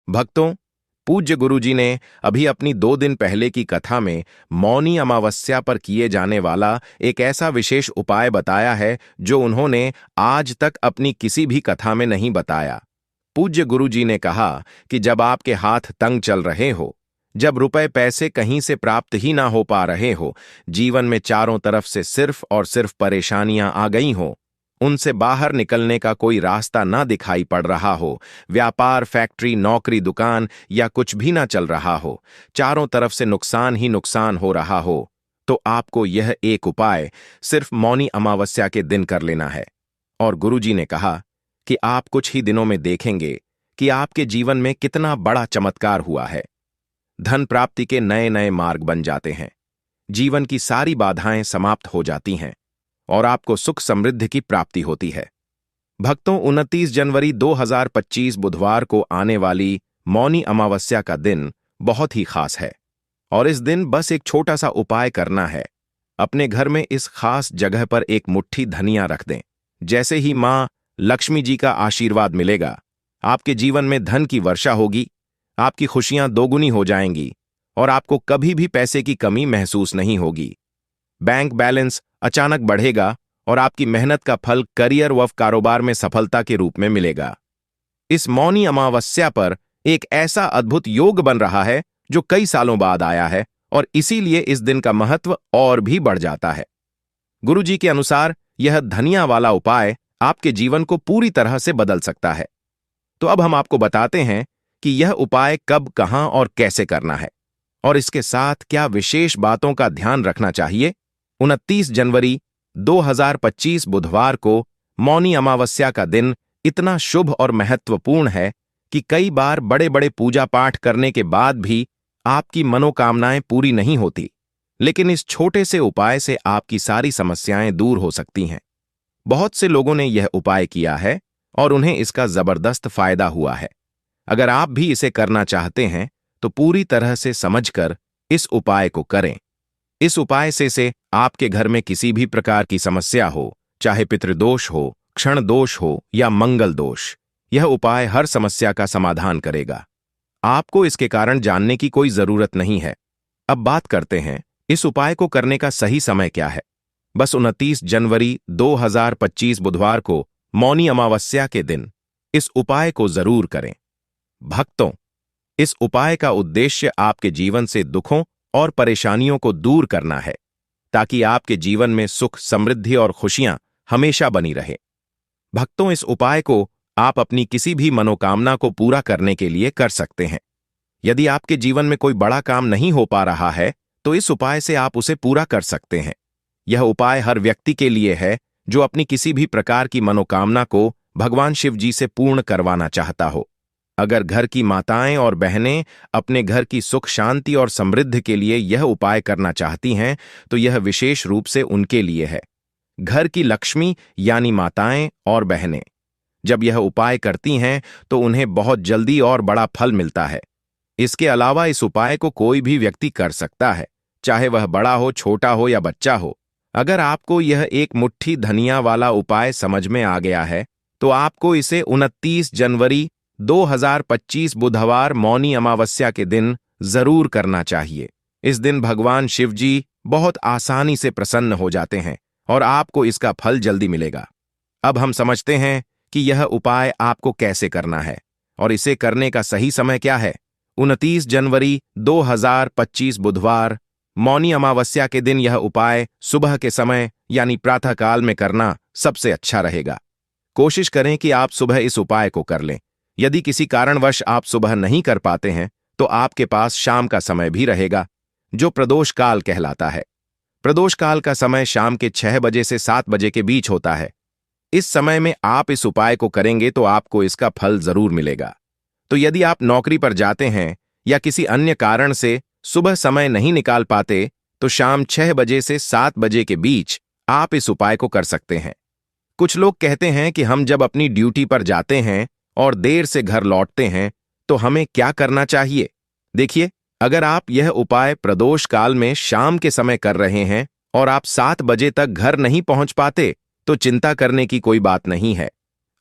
भक्तों, पूज्य गुरुजी ने अभी अपनी 2 दिन पहले की कथा में मौनी अमावस्या पर किए जाने वाला एक ऐसा विशेष उपाय बताया है जो उन्होंने आज तक अपनी किसी भी कथा में नहीं बताया। पूज्य गुरुजी ने कहा कि जब आपके हाथ तंग चल रहे हो, जब रुपए पैसे कहीं से प्राप्त ही ना हो पा रहे हो, जीवन में चारों तरफ से सिर्फ और सिर्फ परेशानियां आ गई हो, उनसे बाहर निकलने का कोई रास्ता ना दिखाई पड़ रहा हो, व्यापार, फैक्ट्री, नौकरी, दुकान या कुछ भी ना चल रहा हो, चारों तरफ से नुकसान ही नुकसान हो रहा हो, तो आपको यह एक उपाय सिर्फ मौनी अमावस्या के दिन कर लेना है। और गुरुजी ने कहा कि आप कुछ ही दिनों में देखेंगे कि आपके जीवन में कितना बड़ा चमत्कार हुआ है। धन प्राप्ति के नए नए मार्ग बन जाते हैं, जीवन की सारी बाधाएं समाप्त हो जाती हैं और आपको सुख समृद्धि की प्राप्ति होती है। भक्तों, 29 जनवरी 2025 बुधवार को आने वाली मौनी अमावस्या का दिन बहुत ही खास है और इस दिन बस एक छोटा सा उपाय करना है। अपने घर में इस खास जगह पर एक मुट्ठी धनिया रख दें। जैसे ही मां लक्ष्मी जी का आशीर्वाद मिलेगा, आपके जीवन में धन की वर्षा होगी, आपकी खुशियां दोगुनी हो जाएंगी और आपको कभी भी पैसे की कमी महसूस नहीं होगी। बैंक बैलेंस अचानक बढ़ेगा और आपकी मेहनत का फल करियर व कारोबार में सफलता के रूप में मिलेगा। इस मौनी अमावस्या पर एक ऐसा अद्भुत योग बन रहा है जो कई सालों बाद आया है और इसीलिए इस दिन का महत्व और भी बढ़ जाता है। गुरुजी के अनुसार यह धनिया वाला उपाय आपके जीवन को पूरी तरह से बदल सकता है। तो अब हम आपको बताते हैं कि यह उपाय कब, कहां और कैसे करना है और इसके साथ क्या विशेष बातों का ध्यान रखना चाहिए। 29 जनवरी 2025 बुधवार को मौनी अमावस्या का दिन इतना शुभ और महत्वपूर्ण है कि कई बार बड़े बड़े पूजा पाठ करने के बाद भी आपकी मनोकामनाएं पूरी नहीं होती, लेकिन इस छोटे से उपाय से आपकी सारी समस्याएं दूर हो सकती हैं। बहुत से लोगों ने यह उपाय किया है और उन्हें इसका जबरदस्त फायदा हुआ है। अगर आप भी इसे करना चाहते हैं तो पूरी तरह से समझकर इस उपाय को करें। इस उपाय से आपके घर में किसी भी प्रकार की समस्या हो, चाहे पितृदोष हो, क्षण दोष हो या मंगल दोष, यह उपाय हर समस्या का समाधान करेगा। आपको इसके कारण जानने की कोई जरूरत नहीं है। अब बात करते हैं इस उपाय को करने का सही समय क्या है। बस 29 जनवरी 2025 बुधवार को मौनी अमावस्या के दिन इस उपाय को जरूर करें। भक्तों, इस उपाय का उद्देश्य आपके जीवन से दुखों और परेशानियों को दूर करना है ताकि आपके जीवन में सुख, समृद्धि और खुशियां हमेशा बनी रहे। भक्तों, इस उपाय को आप अपनी किसी भी मनोकामना को पूरा करने के लिए कर सकते हैं। यदि आपके जीवन में कोई बड़ा काम नहीं हो पा रहा है तो इस उपाय से आप उसे पूरा कर सकते हैं। यह उपाय हर व्यक्ति के लिए है जो अपनी किसी भी प्रकार की मनोकामना को भगवान शिव जी से पूर्ण करवाना चाहता हो। अगर घर की माताएं और बहनें अपने घर की सुख, शांति और समृद्धि के लिए यह उपाय करना चाहती हैं तो यह विशेष रूप से उनके लिए है। घर की लक्ष्मी यानी माताएं और बहनें जब यह उपाय करती हैं तो उन्हें बहुत जल्दी और बड़ा फल मिलता है। इसके अलावा इस उपाय को कोई भी व्यक्ति कर सकता है, चाहे वह बड़ा हो, छोटा हो या बच्चा हो। अगर आपको यह एक मुट्ठी धनिया वाला उपाय समझ में आ गया है तो आपको इसे 29 जनवरी 2025 बुधवार मौनी अमावस्या के दिन जरूर करना चाहिए। इस दिन भगवान शिव जी बहुत आसानी से प्रसन्न हो जाते हैं और आपको इसका फल जल्दी मिलेगा। अब हम समझते हैं कि यह उपाय आपको कैसे करना है और इसे करने का सही समय क्या है। 29 जनवरी 2025 बुधवार मौनी अमावस्या के दिन यह उपाय सुबह के समय यानी प्रातःकाल में करना सबसे अच्छा रहेगा। कोशिश करें कि आप सुबह इस उपाय को कर लें। यदि किसी कारणवश आप सुबह नहीं कर पाते हैं तो आपके पास शाम का समय भी रहेगा जो प्रदोष काल कहलाता है। प्रदोष काल का समय शाम के 6 बजे से 7 बजे के बीच होता है। इस समय में आप इस उपाय को करेंगे तो आपको इसका फल जरूर मिलेगा। तो यदि आप नौकरी पर जाते हैं या किसी अन्य कारण से सुबह समय नहीं निकाल पाते तो शाम 6 बजे से 7 बजे के बीच आप इस उपाय को कर सकते हैं। कुछ लोग कहते हैं कि हम जब अपनी ड्यूटी पर जाते हैं और देर से घर लौटते हैं तो हमें क्या करना चाहिए। देखिए, अगर आप यह उपाय प्रदोष काल में शाम के समय कर रहे हैं और आप 7 बजे तक घर नहीं पहुंच पाते तो चिंता करने की कोई बात नहीं है।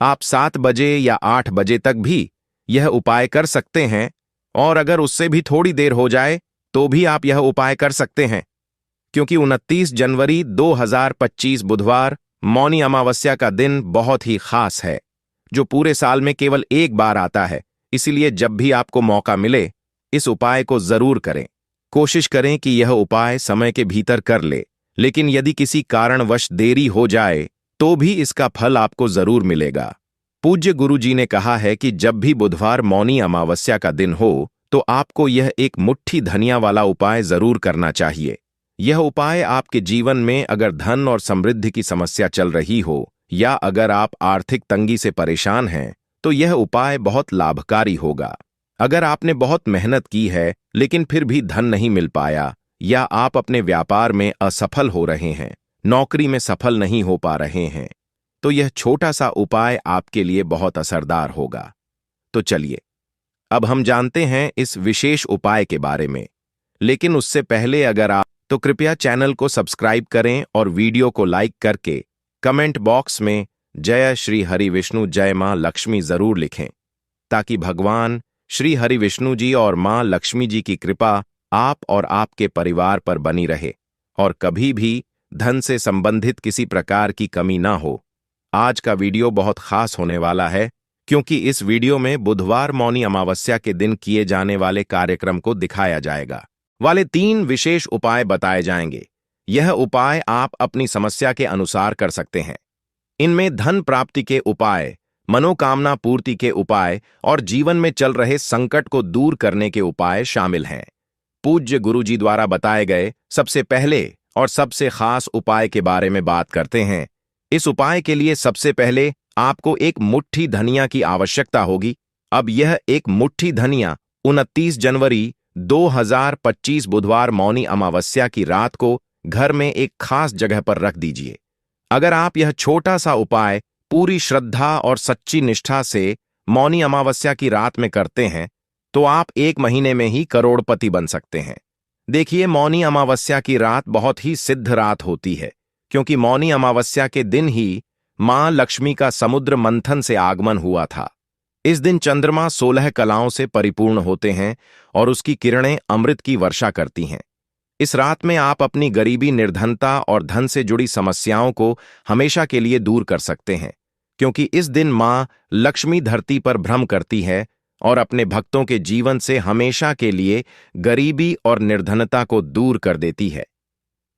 आप 7 बजे या 8 बजे तक भी यह उपाय कर सकते हैं, और अगर उससे भी थोड़ी देर हो जाए तो भी आप यह उपाय कर सकते हैं, क्योंकि 29 जनवरी 2025 बुधवार मौनी अमावस्या का दिन बहुत ही खास है, जो पूरे साल में केवल एक बार आता है। इसीलिए जब भी आपको मौका मिले, इस उपाय को जरूर करें। कोशिश करें कि यह उपाय समय के भीतर कर ले, लेकिन यदि किसी कारणवश देरी हो जाए तो भी इसका फल आपको जरूर मिलेगा। पूज्य गुरुजी ने कहा है कि जब भी बुधवार मौनी अमावस्या का दिन हो तो आपको यह एक मुट्ठी धनिया वाला उपाय जरूर करना चाहिए। यह उपाय आपके जीवन में अगर धन और समृद्धि की समस्या चल रही हो या अगर आप आर्थिक तंगी से परेशान हैं तो यह उपाय बहुत लाभकारी होगा। अगर आपने बहुत मेहनत की है लेकिन फिर भी धन नहीं मिल पाया, या आप अपने व्यापार में असफल हो रहे हैं, नौकरी में सफल नहीं हो पा रहे हैं, तो यह छोटा सा उपाय आपके लिए बहुत असरदार होगा। तो चलिए अब हम जानते हैं इस विशेष उपाय के बारे में। लेकिन उससे पहले अगर आप तो कृपया चैनल को सब्सक्राइब करें और वीडियो को लाइक करके कमेंट बॉक्स में जय श्री हरि विष्णु जय मां लक्ष्मी जरूर लिखें, ताकि भगवान श्री हरि विष्णु जी और मां लक्ष्मी जी की कृपा आप और आपके परिवार पर बनी रहे और कभी भी धन से संबंधित किसी प्रकार की कमी ना हो। आज का वीडियो बहुत खास होने वाला है, क्योंकि इस वीडियो में बुधवार मौनी अमावस्या के दिन किए जाने वाले कार्यक्रम को दिखाया जाएगा। वाले 3 विशेष उपाय बताए जाएंगे। यह उपाय आप अपनी समस्या के अनुसार कर सकते हैं। इनमें धन प्राप्ति के उपाय, मनोकामना पूर्ति के उपाय और जीवन में चल रहे संकट को दूर करने के उपाय शामिल हैं। पूज्य गुरुजी द्वारा बताए गए सबसे पहले और सबसे खास उपाय के बारे में बात करते हैं। इस उपाय के लिए सबसे पहले आपको एक मुट्ठी धनिया की आवश्यकता होगी। अब यह एक मुट्ठी धनिया 29 जनवरी 2025 बुधवार मौनी अमावस्या की रात को घर में एक खास जगह पर रख दीजिए। अगर आप यह छोटा सा उपाय पूरी श्रद्धा और सच्ची निष्ठा से मौनी अमावस्या की रात में करते हैं तो आप 1 महीने में ही करोड़पति बन सकते हैं। देखिए, मौनी अमावस्या की रात बहुत ही सिद्ध रात होती है, क्योंकि मौनी अमावस्या के दिन ही मां लक्ष्मी का समुद्र मंथन से आगमन हुआ था। इस दिन चंद्रमा 16 कलाओं से परिपूर्ण होते हैं और उसकी किरणें अमृत की वर्षा करती हैं। इस रात में आप अपनी गरीबी, निर्धनता और धन से जुड़ी समस्याओं को हमेशा के लिए दूर कर सकते हैं, क्योंकि इस दिन मां लक्ष्मी धरती पर भ्रम करती है और अपने भक्तों के जीवन से हमेशा के लिए गरीबी और निर्धनता को दूर कर देती है।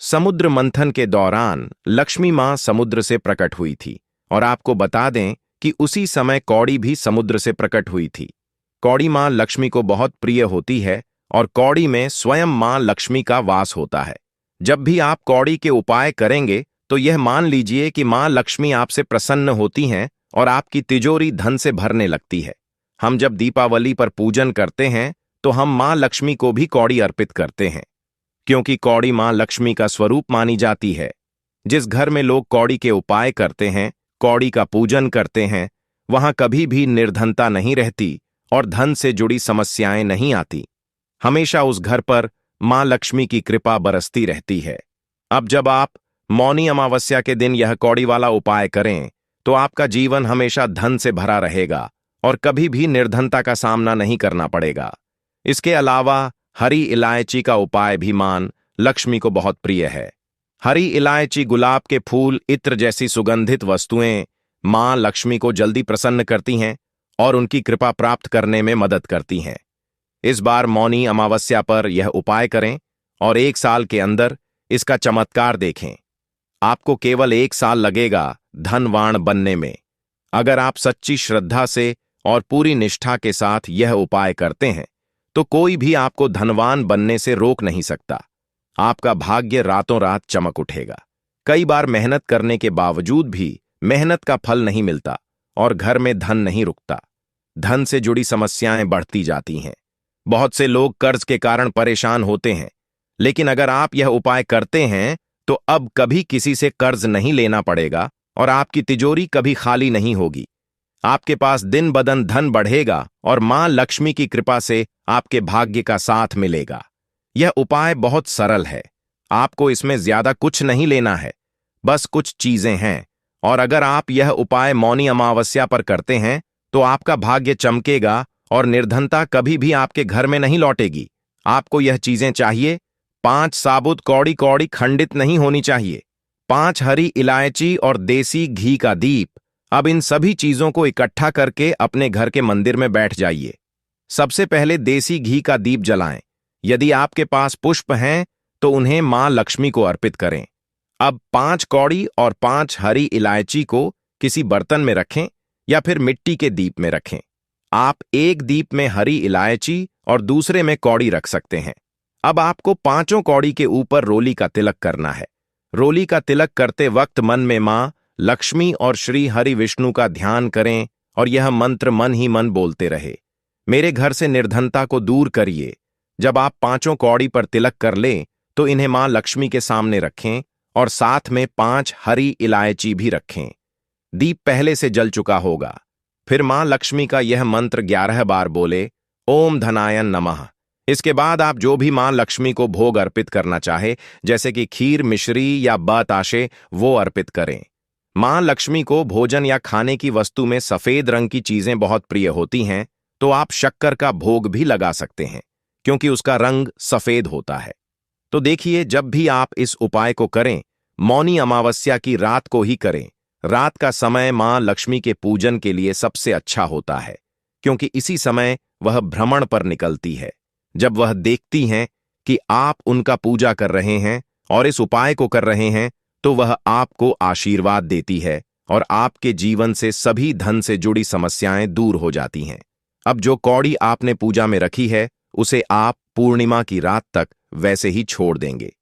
समुद्र मंथन के दौरान लक्ष्मी मां समुद्र से प्रकट हुई थी, और आपको बता दें कि उसी समय कौड़ी भी समुद्र से प्रकट हुई थी। कौड़ी मां लक्ष्मी को बहुत प्रिय होती है और कौड़ी में स्वयं मां लक्ष्मी का वास होता है। जब भी आप कौड़ी के उपाय करेंगे तो यह मान लीजिए कि मां लक्ष्मी आपसे प्रसन्न होती हैं और आपकी तिजोरी धन से भरने लगती है। हम जब दीपावली पर पूजन करते हैं तो हम मां लक्ष्मी को भी कौड़ी अर्पित करते हैं, क्योंकि कौड़ी मां लक्ष्मी का स्वरूप मानी जाती है। जिस घर में लोग कौड़ी के उपाय करते हैं, कौड़ी का पूजन करते हैं, वहां कभी भी निर्धनता नहीं रहती और धन से जुड़ी समस्याएं नहीं आती। हमेशा उस घर पर मां लक्ष्मी की कृपा बरसती रहती है। अब जब आप मौनी अमावस्या के दिन यह कौड़ी वाला उपाय करें तो आपका जीवन हमेशा धन से भरा रहेगा और कभी भी निर्धनता का सामना नहीं करना पड़ेगा। इसके अलावा हरी इलायची का उपाय भी मां लक्ष्मी को बहुत प्रिय है। हरी इलायची, गुलाब के फूल, इत्र जैसी सुगंधित वस्तुएं मां लक्ष्मी को जल्दी प्रसन्न करती हैं और उनकी कृपा प्राप्त करने में मदद करती हैं। इस बार मौनी अमावस्या पर यह उपाय करें और 1 साल के अंदर इसका चमत्कार देखें। आपको केवल 1 साल लगेगा धनवान बनने में। अगर आप सच्ची श्रद्धा से और पूरी निष्ठा के साथ यह उपाय करते हैं तो कोई भी आपको धनवान बनने से रोक नहीं सकता। आपका भाग्य रातों रात चमक उठेगा। कई बार मेहनत करने के बावजूद भी मेहनत का फल नहीं मिलता और घर में धन नहीं रुकता। धन से जुड़ी समस्याएं बढ़ती जाती हैं। बहुत से लोग कर्ज के कारण परेशान होते हैं, लेकिन अगर आप यह उपाय करते हैं तो अब कभी किसी से कर्ज नहीं लेना पड़ेगा और आपकी तिजोरी कभी खाली नहीं होगी। आपके पास दिन बदन धन बढ़ेगा और मां लक्ष्मी की कृपा से आपके भाग्य का साथ मिलेगा। यह उपाय बहुत सरल है। आपको इसमें ज्यादा कुछ नहीं लेना है, बस कुछ चीजें हैं। और अगर आप यह उपाय मौनी अमावस्या पर करते हैं तो आपका भाग्य चमकेगा और निर्धनता कभी भी आपके घर में नहीं लौटेगी। आपको यह चीजें चाहिए। 5 साबुत कौड़ी कौड़ी खंडित नहीं होनी चाहिए। 5 हरी इलायची और देसी घी का दीप। अब इन सभी चीजों को इकट्ठा करके अपने घर के मंदिर में बैठ जाइए। सबसे पहले देसी घी का दीप जलाएं। यदि आपके पास पुष्प हैं तो उन्हें मां लक्ष्मी को अर्पित करें। अब 5 कौड़ी और 5 हरी इलायची को किसी बर्तन में रखें या फिर मिट्टी के दीप में रखें। आप एक दीप में हरी इलायची और दूसरे में कौड़ी रख सकते हैं। अब आपको 5 कौड़ी के ऊपर रोली का तिलक करना है। रोली का तिलक करते वक्त मन में मां लक्ष्मी और श्री हरि विष्णु का ध्यान करें और यह मंत्र मन ही मन बोलते रहे, मेरे घर से निर्धनता को दूर करिए। जब आप 5 कौड़ी पर तिलक कर लें तो इन्हें मां लक्ष्मी के सामने रखें और साथ में 5 हरी इलायची भी रखें। दीप पहले से जल चुका होगा। फिर मां लक्ष्मी का यह मंत्र 11 बार बोले, ओम धनाय नमः। इसके बाद आप जो भी मां लक्ष्मी को भोग अर्पित करना चाहे, जैसे कि खीर, मिश्री या बताशे, वो अर्पित करें। मां लक्ष्मी को भोजन या खाने की वस्तु में सफेद रंग की चीजें बहुत प्रिय होती हैं, तो आप शक्कर का भोग भी लगा सकते हैं, क्योंकि उसका रंग सफेद होता है। तो देखिए, जब भी आप इस उपाय को करें, मौनी अमावस्या की रात को ही करें। रात का समय मां लक्ष्मी के पूजन के लिए सबसे अच्छा होता है, क्योंकि इसी समय वह भ्रमण पर निकलती है। जब वह देखती हैं कि आप उनका पूजा कर रहे हैं और इस उपाय को कर रहे हैं, तो वह आपको आशीर्वाद देती है और आपके जीवन से सभी धन से जुड़ी समस्याएं दूर हो जाती हैं। अब जो कौड़ी आपने पूजा में रखी है, उसे आप पूर्णिमा की रात तक वैसे ही छोड़ देंगे।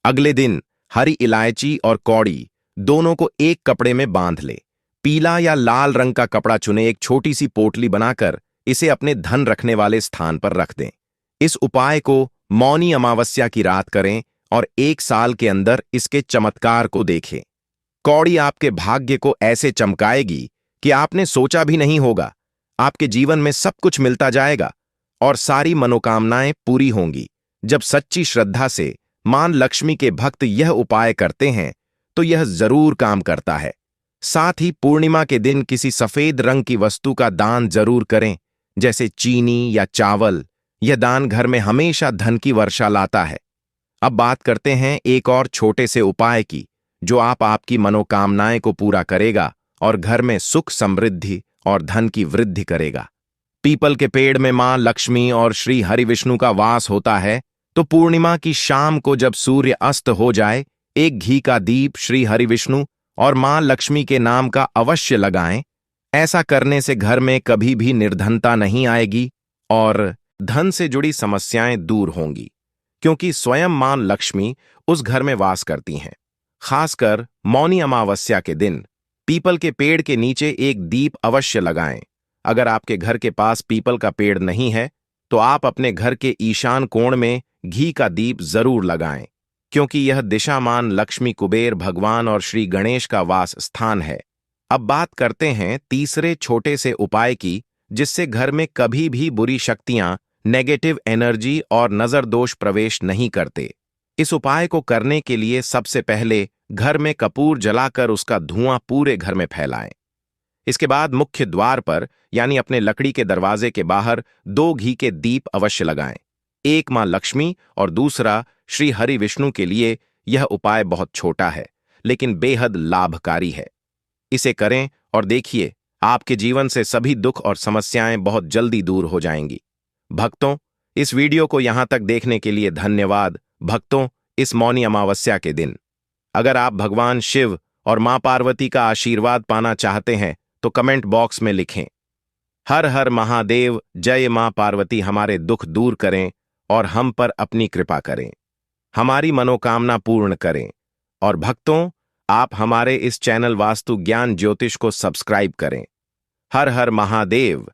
अगले दिन हरी इलायची और कौड़ी दोनों को एक कपड़े में बांध ले। पीला या लाल रंग का कपड़ा चुने, एक छोटी सी पोटली बनाकर इसे अपने धन रखने वाले स्थान पर रख दें। इस उपाय को मौनी अमावस्या की रात करें और 1 साल के अंदर इसके चमत्कार को देखें। कौड़ी आपके भाग्य को ऐसे चमकाएगी कि आपने सोचा भी नहीं होगा। आपके जीवन में सब कुछ मिलता जाएगा और सारी मनोकामनाएं पूरी होंगी। जब सच्ची श्रद्धा से मां लक्ष्मी के भक्त यह उपाय करते हैं तो यह जरूर काम करता है। साथ ही पूर्णिमा के दिन किसी सफेद रंग की वस्तु का दान जरूर करें, जैसे चीनी या चावल। यह दान घर में हमेशा धन की वर्षा लाता है। अब बात करते हैं एक और छोटे से उपाय की, जो आपकी मनोकामनाएं को पूरा करेगा और घर में सुख, समृद्धि और धन की वृद्धि करेगा। पीपल के पेड़ में मां लक्ष्मी और श्री हरि विष्णु का वास होता है, तो पूर्णिमा की शाम को जब सूर्य अस्त हो जाए, एक घी का दीप श्री हरि विष्णु और मां लक्ष्मी के नाम का अवश्य लगाएं। ऐसा करने से घर में कभी भी निर्धनता नहीं आएगी और धन से जुड़ी समस्याएं दूर होंगी, क्योंकि स्वयं मां लक्ष्मी उस घर में वास करती हैं। खासकर मौनी अमावस्या के दिन पीपल के पेड़ के नीचे एक दीप अवश्य लगाएं। अगर आपके घर के पास पीपल का पेड़ नहीं है, तो आप अपने घर के ईशान कोण में घी का दीप जरूर लगाएं, क्योंकि यह दिशा मान लक्ष्मी, कुबेर भगवान और श्री गणेश का वास स्थान है। अब बात करते हैं तीसरे छोटे से उपाय की, जिससे घर में कभी भी बुरी शक्तियां, नेगेटिव एनर्जी और नजर दोष प्रवेश नहीं करते। इस उपाय को करने के लिए सबसे पहले घर में कपूर जलाकर उसका धुआं पूरे घर में फैलाएं। इसके बाद मुख्य द्वार पर, यानी अपने लकड़ी के दरवाजे के बाहर 2 घी के दीप अवश्य लगाएं। एक मां लक्ष्मी और दूसरा श्री हरि विष्णु के लिए। यह उपाय बहुत छोटा है, लेकिन बेहद लाभकारी है। इसे करें और देखिए, आपके जीवन से सभी दुख और समस्याएं बहुत जल्दी दूर हो जाएंगी। भक्तों, इस वीडियो को यहां तक देखने के लिए धन्यवाद। भक्तों, इस मौनी अमावस्या के दिन अगर आप भगवान शिव और मां पार्वती का आशीर्वाद पाना चाहते हैं, तो कमेंट बॉक्स में लिखें, हर हर महादेव, जय मां पार्वती हमारे दुख दूर करें और हम पर अपनी कृपा करें, हमारी मनोकामना पूर्ण करें। और भक्तों, आप हमारे इस चैनल वास्तु ज्ञान ज्योतिष को सब्सक्राइब करें। हर हर महादेव।